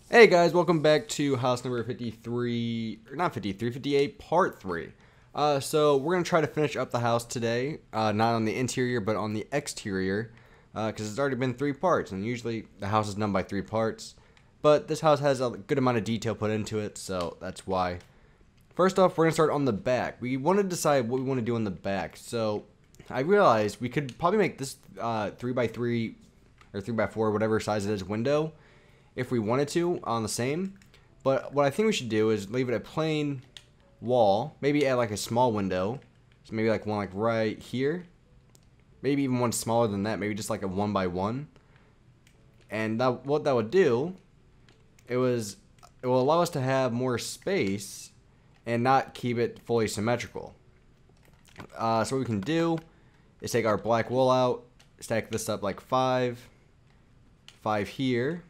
Hey guys, welcome back to house number 53, or not 53, 58, part 3. So we're going to try to finish up the house today, not on the interior, but on the exterior, because it's already been 3 parts, and usually the house is done by 3 parts, but this house has a good amount of detail put into it, so that's why. First off, we're going to start on the back. We want to decide what we want to do on the back, so I realized we could probably make this 3x3, or 3x4, whatever size it is, window, if we wanted to on the same. But what I think we should do is leave it a plain wall, maybe add like a small window, so maybe like one like right here, maybe even one smaller than that, maybe just like a 1x1. And that, what that would do, it will allow us to have more space and not keep it fully symmetrical. So what we can do is take our black wool out, stack this up like 5 here,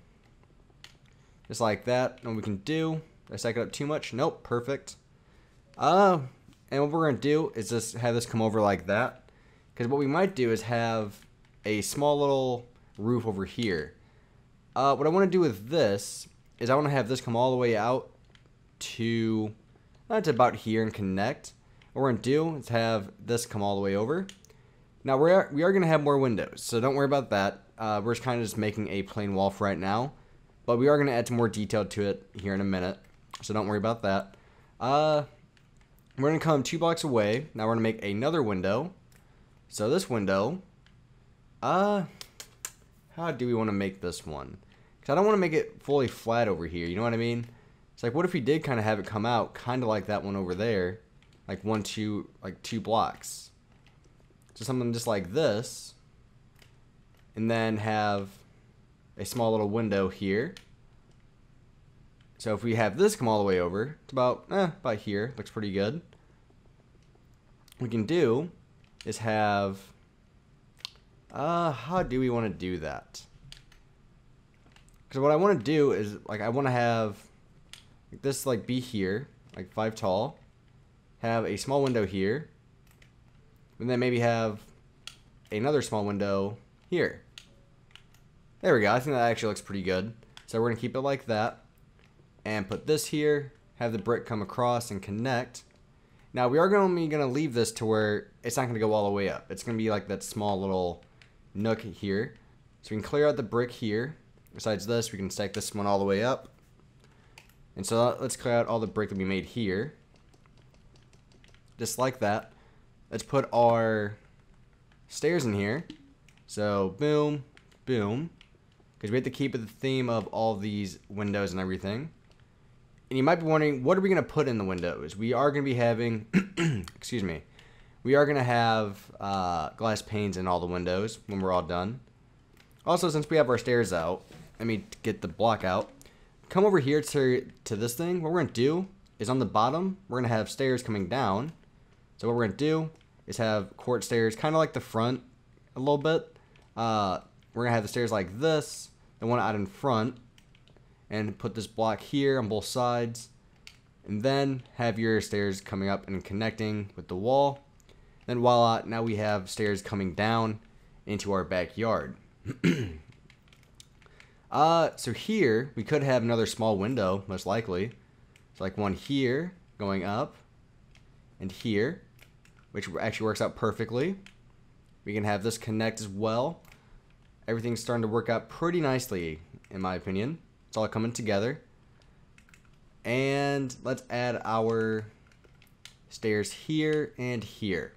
just like that. And what we can do, did I stack it up too much? Nope, perfect. And what we're gonna do is just have this come over like that, because what we might do is have a small little roof over here. What I want to do with this is I want to have this come all the way out to about here and connect. What we're gonna do is have this come all the way over. Now we are gonna have more windows, so don't worry about that. We're just kind of just making a plain wall for right now. But we are going to add some more detail to it here in a minute, so don't worry about that. We're going to come 2 blocks away. Now we're going to make another window. So this window, how do we want to make this one? Because I don't want to make it fully flat over here, you know what I mean? It's like, what if we did kind of have it come out kind of like that one over there, like 2 blocks. So something just like this, and then have a small little window here. So if we have this come all the way over, it's about here, looks pretty good. What we can do is have, how do we want to do that? Because what I want to do is, like, I want to have like this, like, be here, like 5 tall, have a small window here, and then maybe have another small window here. There we go. I think that actually looks pretty good. So we're going to keep it like that. And put this here. Have the brick come across and connect. Now we are only going to leave this to where it's not going to go all the way up. It's going to be like that small little nook here. So we can clear out the brick here. Besides this, we can stack this one all the way up. And so let's clear out all the brick that we made here. Just like that. Let's put our stairs in here. So boom, boom. Because we have to keep it the theme of all these windows and everything. And you might be wondering, what are we going to put in the windows? We are going to be having, excuse me, we are going to have glass panes in all the windows when we're all done. Also, since we have our stairs out, let me get the block out. Come over here to this thing. What we're going to do is on the bottom, we're going to have stairs coming down. So what we're going to do is have court stairs, kind of like the front a little bit. We're going to have the stairs like this, the one out in front, and put this block here on both sides, and then have your stairs coming up and connecting with the wall. Then voila, now we have stairs coming down into our backyard. So here, we could have another small window, most likely. So like one here, going up, and here, which actually works out perfectly. We can have this connect as well. Everything's starting to work out pretty nicely, in my opinion. It's all coming together. And let's add our stairs here and here.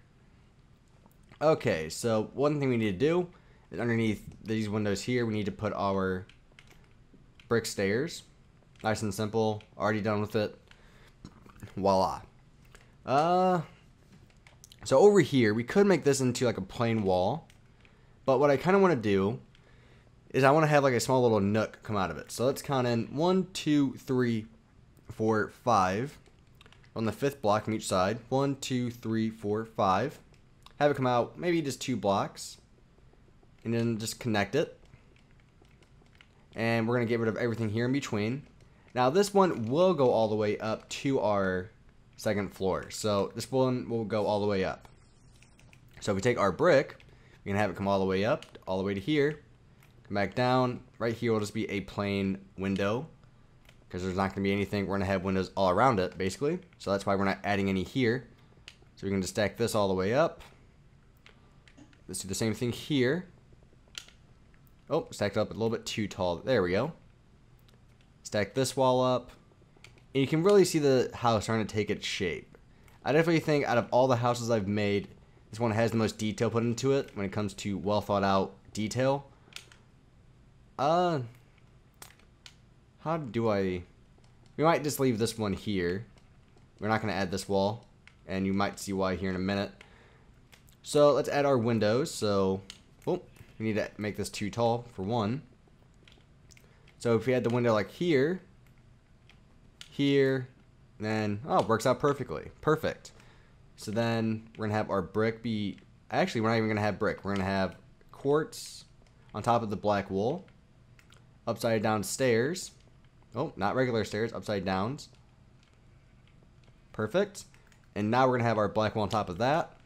Okay, so one thing we need to do is underneath these windows here, we need to put our brick stairs. Nice and simple. Already done with it. Voila. So over here, we could make this into like a plain wall. But what I kind of want to do is I want to have like a small little nook come out of it. So let's count in 1, 2, 3, 4, 5 on the 5th block on each side. 1, 2, 3, 4, 5. Have it come out maybe just 2 blocks. And then just connect it. And we're going to get rid of everything here in between. Now this one will go all the way up to our 2nd floor. So this one will go all the way up. So if we take our brick, we can have it come all the way up, all the way to here. Come back down. Right here will just be a plain window. because there's not going to be anything. We're going to have windows all around it, basically. So that's why we're not adding any here. So we can just stack this all the way up. Let's do the same thing here. Oh, stacked up a little bit too tall. There we go. Stack this wall up. And you can really see the house starting to take its shape. I definitely think out of all the houses I've made, this one has the most detail put into it when it comes to well thought out detail. How do I... We might just leave this one here. We're not going to add this wall, and you might see why here in a minute. So let's add our windows. So, oh, we need to make this too tall for one. So if we had the window like here, then, oh, it works out perfectly. Perfect. So then we're going to have our brick be... Actually, we're not even going to have brick. We're going to have quartz on top of the black wool. Upside down stairs. Oh, not regular stairs, upside downs. Perfect. And now we're going to have our black wool on top of that.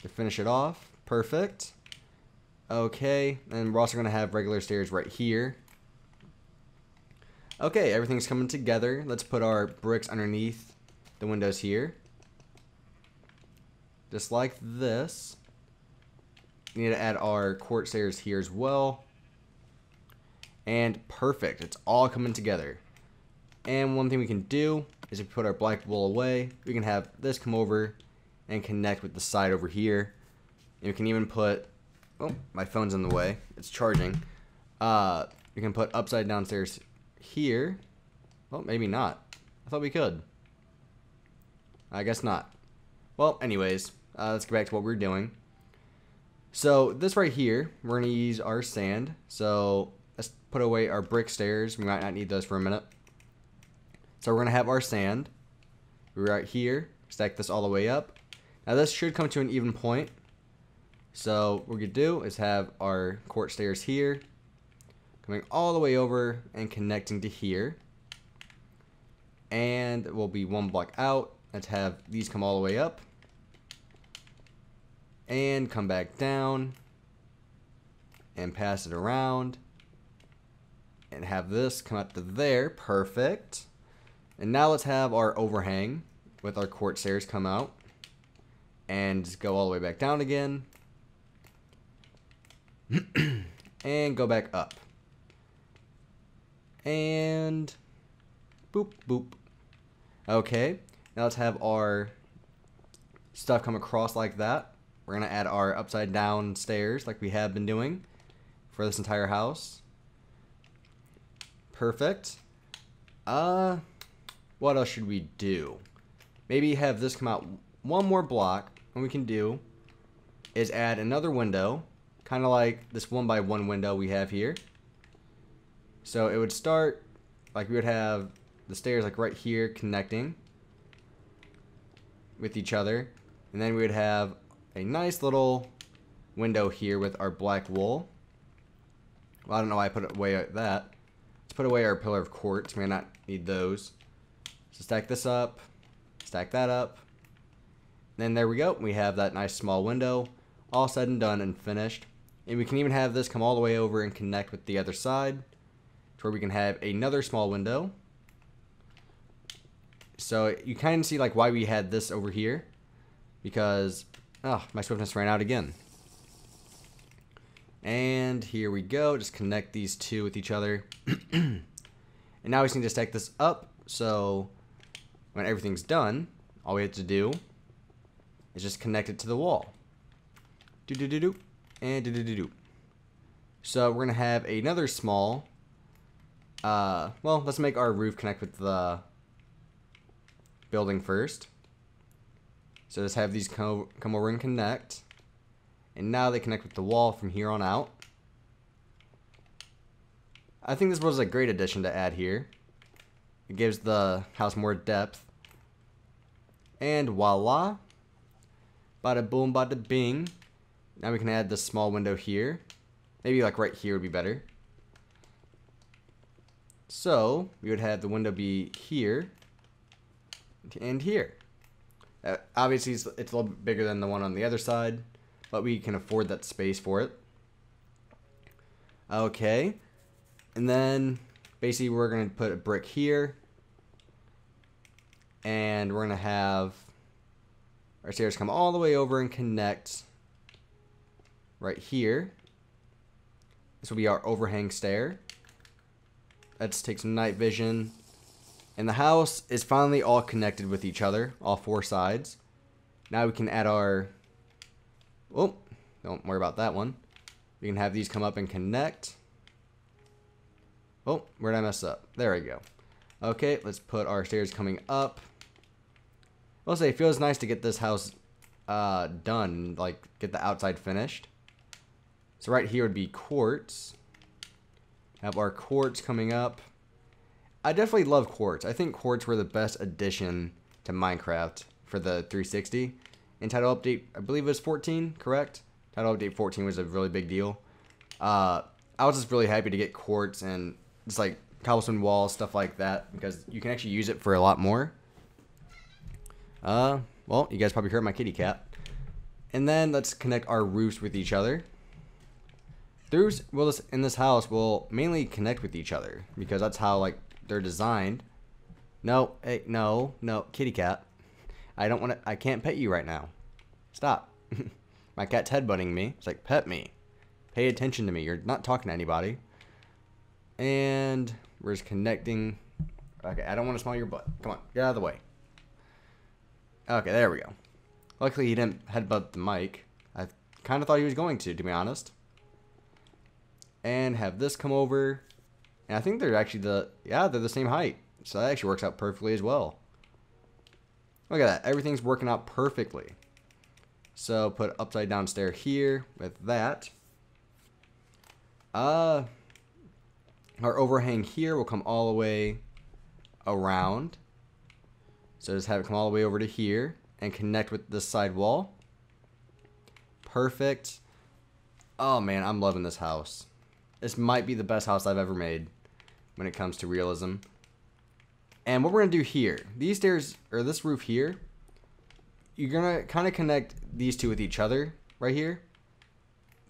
To finish it off. Perfect. Okay, and we're also going to have regular stairs right here. Okay, everything's coming together. Let's put our bricks underneath the windows here. Just like this. We need to add our quartz stairs here as well. And perfect, it's all coming together. And one thing we can do is if we put our black wool away, we can have this come over and connect with the side over here. And we can even put, oh, my phone's in the way, it's charging. We can put upside down stairs here. Well, maybe not. I thought we could. I guess not. Well, anyways, let's get back to what we were doing. So this right here, we're going to use our sand. So let's put away our brick stairs. We might not need those for a minute. So we're going to have our sand. We're right here. Stack this all the way up. Now this should come to an even point. So what we're going to do is have our quartz stairs here. Coming all the way over and connecting to here. And we'll be one block out. Let's have these come all the way up. And come back down. And pass it around. And have this come up to there. Perfect. And now let's have our overhang with our quartz stairs come out. And just go all the way back down again. And go back up. And boop, boop. Okay, now let's have our stuff come across like that. We're going to add our upside down stairs like we have been doing for this entire house. Perfect. What else should we do? Maybe have this come out one more block. What we can do is add another window, kind of like this 1x1 window we have here. So it would start like we would have the stairs like right here connecting with each other. And then we would have a nice little window here with our black wool. Well, I don't know why I put it away like that. Let's put away our pillar of quartz. We may not need those. So stack this up. Stack that up. Then there we go. We have that nice small window. All said and done and finished. And we can even have this come all the way over and connect with the other side. To where we can have another small window. So you kind of see like why we had this over here. Because, oh, my swiftness ran out again. And here we go. Just connect these two with each other. And now we just need to stack this up. So when everything's done, all we have to do is just connect it to the wall. Do-do-do-do. And do-do-do-do. So we're going to have another small... well, let's make our roof connect with the building first. So just have these come over and connect. And now they connect with the wall from here on out. I think this was a great addition to add here. It gives the house more depth. And voila. Bada boom, bada bing. Now we can add this small window here. Maybe like right here would be better. So we would have the window be here and here. Obviously it's a little bit bigger than the one on the other side, but we can afford that space for it. Okay, and then basically we're going to put a brick here, and we're going to have our stairs come all the way over and connect right here. This will be our overhang stair. Let's take some night vision. And the house is finally all connected with each other, all four sides. Now we can add our... Oh, don't worry about that one. We can have these come up and connect. Oh, where did I mess up? There we go. Okay, let's put our stairs coming up. I'll say it feels nice to get this house done, like get the outside finished. So right here would be quartz. Have our quartz coming up. I definitely love quartz. I think quartz were the best addition to Minecraft for the 360. And title update, I believe it was 14, correct? Title update 14 was a really big deal. I was just really happy to get quartz and just like cobblestone walls, stuff like that, because you can actually use it for a lot more. Well, you guys probably heard my kitty cat. And then let's connect our roofs with each other. The roofs in this house will mainly connect with each other because that's how like they're designed. No, hey, no, kitty cat. I don't want to. I can't pet you right now. Stop. My cat's headbutting me. It's like, pet me. Pay attention to me. You're not talking to anybody. And we're just connecting. Okay, I don't want to smell your butt. Come on, get out of the way. Okay, there we go. Luckily, he didn't headbutt the mic. I kind of thought he was going to be honest. And have this come over. And I think they're actually they're the same height. So that actually works out perfectly as well. Look at that. Everything's working out perfectly. So put upside down stair here with that. Our overhang here will come all the way around. So just have it come all the way over to here and connect with this side wall. Perfect. Oh man, I'm loving this house. This might be the best house I've ever made when it comes to realism. And what we're going to do here, these stairs, or this roof here, you're going to kind of connect these two with each other right here.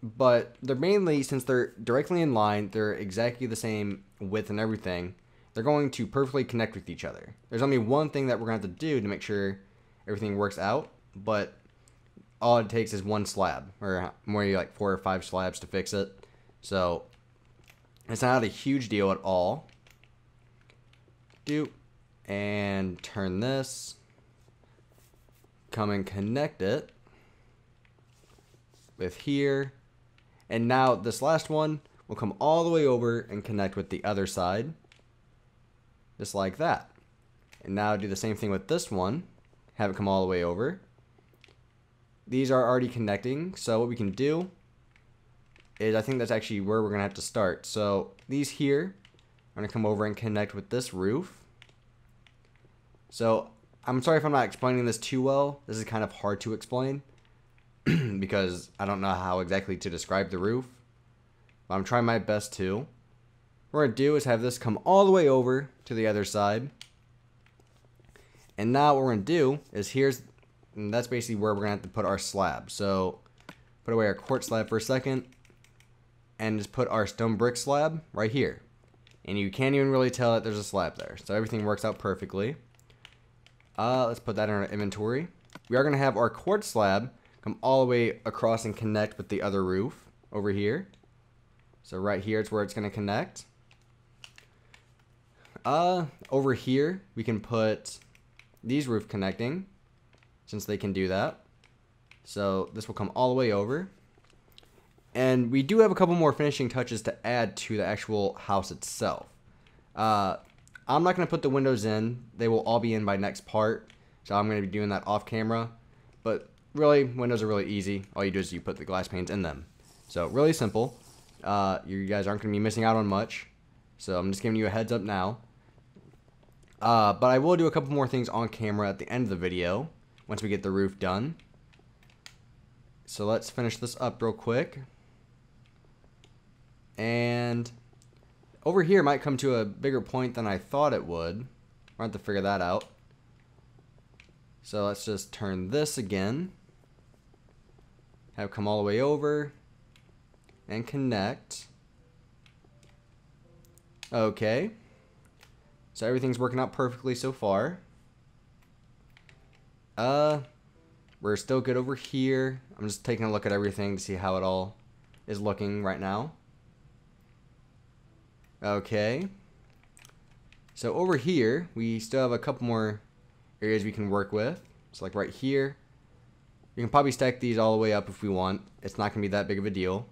But they're mainly, since they're directly in line, they're exactly the same width and everything, they're going to perfectly connect with each other. There's only one thing that we're going to have to do to make sure everything works out, but all it takes is one slab, or more like 4 or 5 slabs to fix it. So it's not a huge deal at all. And turn this, come and connect it with here, and now this last one will come all the way over and connect with the other side, just like that. And now do the same thing with this one, have it come all the way over. These are already connecting, so what we can do is, I think that's actually where we're gonna have to start. So these here are gonna come over and connect with this roof. So I'm sorry if I'm not explaining this too well. This is kind of hard to explain because I don't know how exactly to describe the roof. But I'm trying my best to. What we're going to do is have this come all the way over to the other side. And now what we're going to do is and that's basically where we're going to have to put our slab. So put away our quartz slab for a second and just put our stone brick slab right here. And you can't even really tell that there's a slab there. So everything works out perfectly. Let's put that in our inventory. We are going to have our quartz slab come all the way across and connect with the other roof over here. So right here is where it's going to connect. Over here, we can put these roof connecting, since they can do that. So this will come all the way over. And we do have a couple more finishing touches to add to the actual house itself. I'm not going to put the windows in. They will all be in by next part. So I'm going to be doing that off camera. But really, windows are really easy. All you do is you put the glass panes in them. So really simple. You guys aren't going to be missing out on much. So I'm just giving you a heads up now. But I will do a couple more things on camera at the end of the video once we get the roof done. So let's finish this up real quick. And over here might come to a bigger point than I thought it would. We'll have to figure that out. So let's just turn this again. Have it come all the way over and connect. Okay. So everything's working out perfectly so far. We're still good over here. I'm just taking a look at everything to see how it all is looking right now. Okay. So over here, we still have a couple more areas we can work with. So like right here, we can probably stack these all the way up if we want. It's not going to be that big of a deal.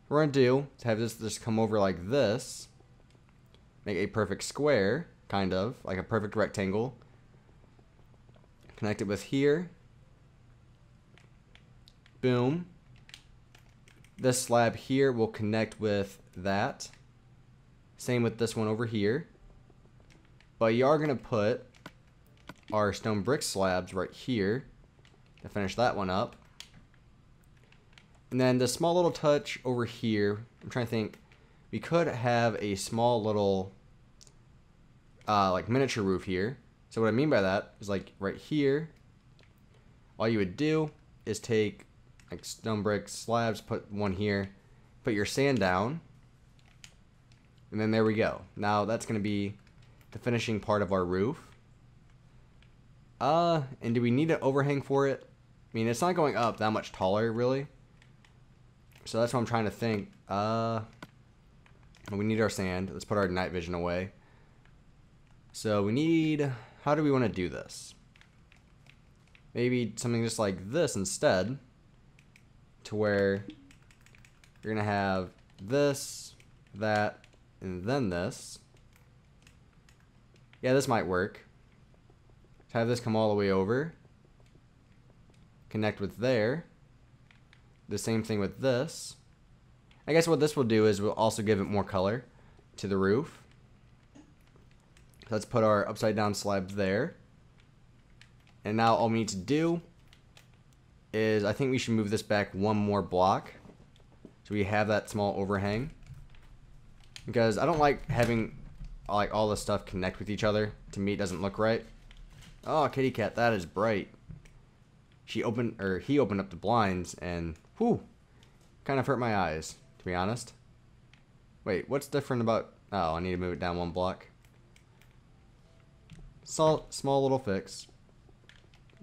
What we're going to do is have this just come over like this. Make a perfect square, kind of, like a perfect rectangle. Connect it with here. Boom. This slab here will connect with that. Same with this one over here. But you are going to put our stone brick slabs right here to finish that one up. And then the small little touch over here, I'm trying to think, we could have a small little like miniature roof here. So what I mean by that is like right here, all you would do is take like stone brick slabs, put one here, put your sand down, and then there we go. Now that's going to be the finishing part of our roof. And do we need an overhang for it? I mean, it's not going up that much taller, really. So that's what I'm trying to think. We need our sand. Let's put our night vision away. So we need, how do we want to do this? Maybe something just like this instead, to where you're going to have this, that, and then this. Yeah, this might work. Have this come all the way over. Connect with there. The same thing with this. I guess what this will do is we'll also give it more color to the roof. Let's put our upside down slab there. And now all we need to do is, I think we should move this back one more block, so we have that small overhang. Because I don't like having like all this stuff connect with each other. To me, it doesn't look right. Oh, kitty cat, that is bright. He opened up the blinds and whew, kind of hurt my eyes, to be honest. Wait, what's different about? Oh, I need to move it down one block. Small little fix.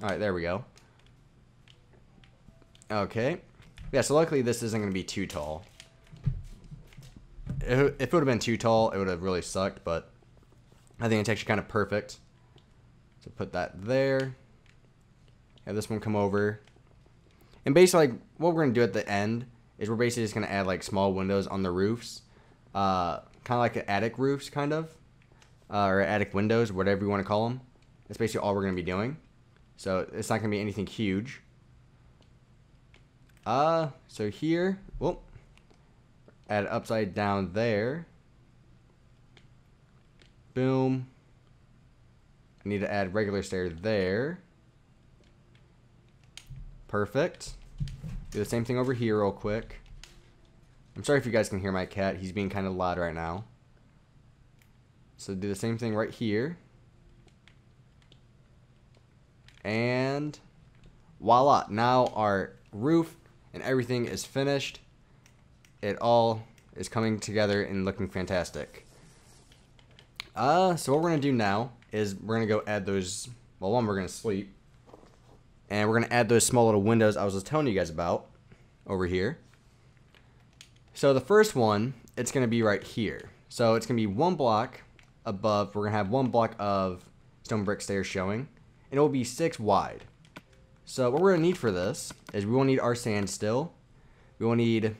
All right, there we go. Okay. Yeah, so luckily this isn't going to be too tall. If it would have been too tall, it would have really sucked, but I think it's actually kind of perfect. So put that there. Have this one come over. And basically, like, what we're going to do at the end is we're basically just going to add like small windows on the roofs. Kind of like attic roofs, kind of. Or attic windows, whatever you want to call them. That's basically all we're going to be doing. So it's not going to be anything huge. So here, whoop. Add upside down there. Boom. I need to add regular stair there. Perfect. Do the same thing over here real quick. I'm sorry if you guys can hear my cat. He's being kind of loud right now. So do the same thing right here. And voila. Now our roof and everything is finished. It all is coming together and looking fantastic. So what we're going to do now is we're going to go add those, well, one, we're going to sleep. And we're going to add those small little windows I was just telling you guys about over here. So the first one, it's going to be right here. So it's going to be one block above. We're going to have one block of stone brick stairs showing. And it will be 6 wide. So what we're going to need for this is we will need our sand still. We will need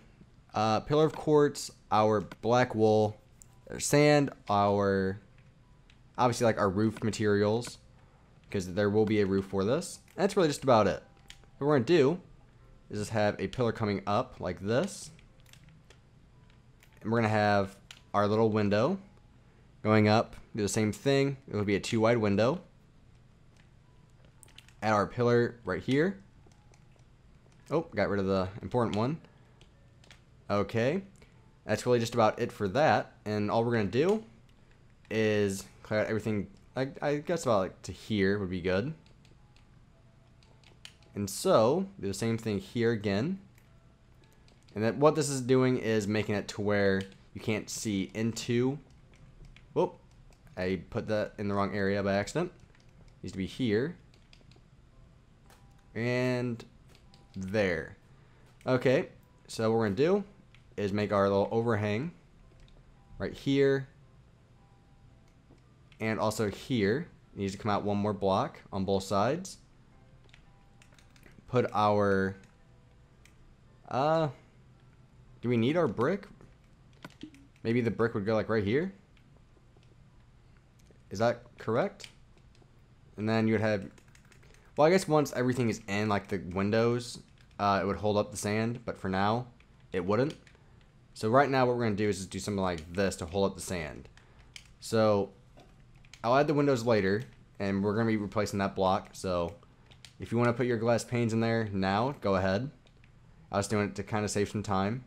pillar of quartz, our black wool, our sand, our, obviously like our roof materials, because there will be a roof for this. And that's really just about it. What we're going to do is just have a pillar coming up like this. And we're going to have our little window going up. Do the same thing. It will be a 2 wide window. Add our pillar right here. Oh, got rid of the important one. Okay. That's really just about it for that. And all we're going to do is clear out everything. I guess about like to here would be good. And so, do the same thing here again. And then what this is doing is making it to where you can't see into Whoop. I put that in the wrong area by accident. Needs to be here. And there. Okay, so what we're going to do is make our little overhang right here. And also here. It needs to come out one more block on both sides. Put our... do we need our brick? Maybe the brick would go like right here? Is that correct? And then you would have... Well, I guess once everything is in, like the windows, it would hold up the sand. But for now, it wouldn't. So right now what we're going to do is just do something like this to hold up the sand. So I'll add the windows later. And we're going to be replacing that block. So if you want to put your glass panes in there now, go ahead. I was doing it to kind of save some time.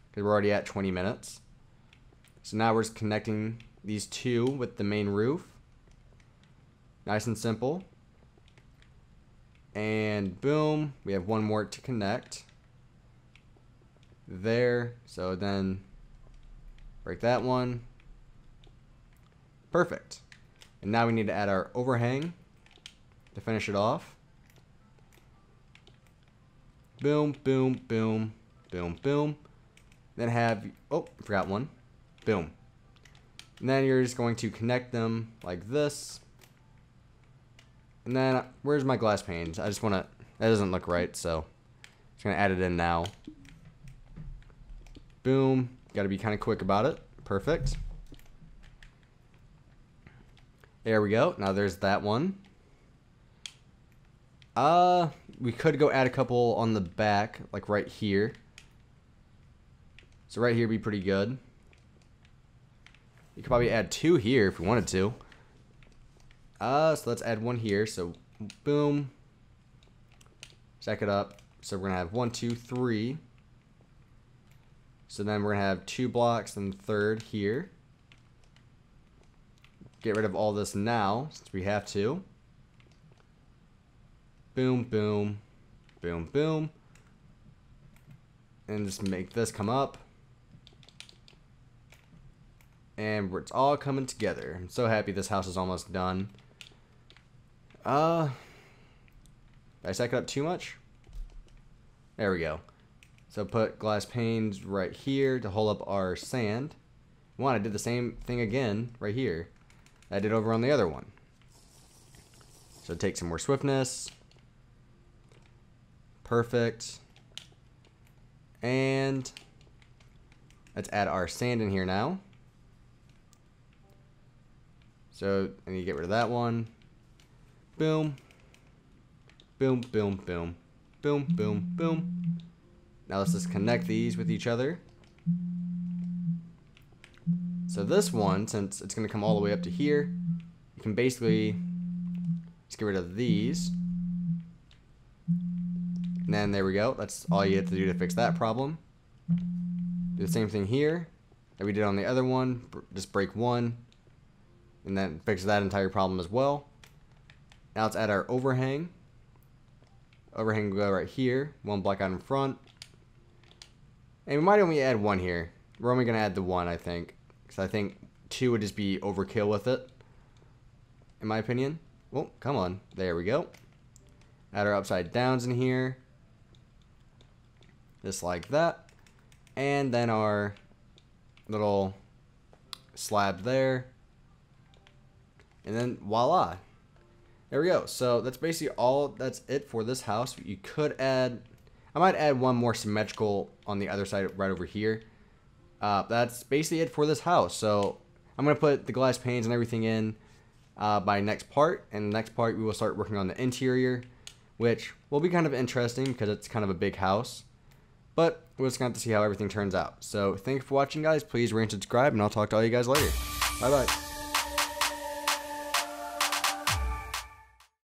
Because we're already at 20 minutes. So now we're just connecting these two with the main roof. Nice and simple. And boom, we have one more to connect. There. So then break that one. Perfect. And now we need to add our overhang to finish it off. Boom, boom, boom, boom, boom. Then have, oh, forgot one. Boom. And then you're just going to connect them like this. And then, where's my glass panes? I just want to, that doesn't look right, so I'm just going to add it in now. Boom. Got to be kind of quick about it. Perfect. There we go. Now there's that one. We could go add a couple on the back, like right here. So right here would be pretty good. You could probably add two here if we wanted to. So let's add one here. So boom. Stack it up. So we're gonna have 1, 2, 3. So then we're gonna have 2 blocks and the third here. Get rid of all this now, since we have to. Boom, boom, boom, boom. And just make this come up. And it's all coming together. I'm so happy this house is almost done. Did I stack it up too much? There we go. So put glass panes right here to hold up our sand. I did the same thing again right here. I did over on the other one. So take some more swiftness. Perfect. And let's add our sand in here now. So I need to get rid of that one. Boom. Boom, boom, boom. Boom, boom, boom. Now let's just connect these with each other. So this one, since it's going to come all the way up to here, you can basically just get rid of these. And then there we go. That's all you have to do to fix that problem. Do the same thing here that we did on the other one. Just break one. And then fix that entire problem as well. Now let's add our overhang. Overhang will go right here. One block out in front. And we might only add one here. We're only going to add the one, I think. Because I think 2 would just be overkill with it. In my opinion. Oh, come on. There we go. Add our upside downs in here. Just like that. And then our little slab there. And then voila. There we go. So that's basically all that's it for this house. You could add, I might add one more symmetrical on the other side right over here. That's basically it for this house. So I'm going to put the glass panes and everything in by next part. And the next part we will start working on the interior, which will be kind of interesting because it's kind of a big house. But we're just going to have to see how everything turns out. So thank you for watching, guys. Please rate and subscribe, and I'll talk to all you guys later. Bye-bye.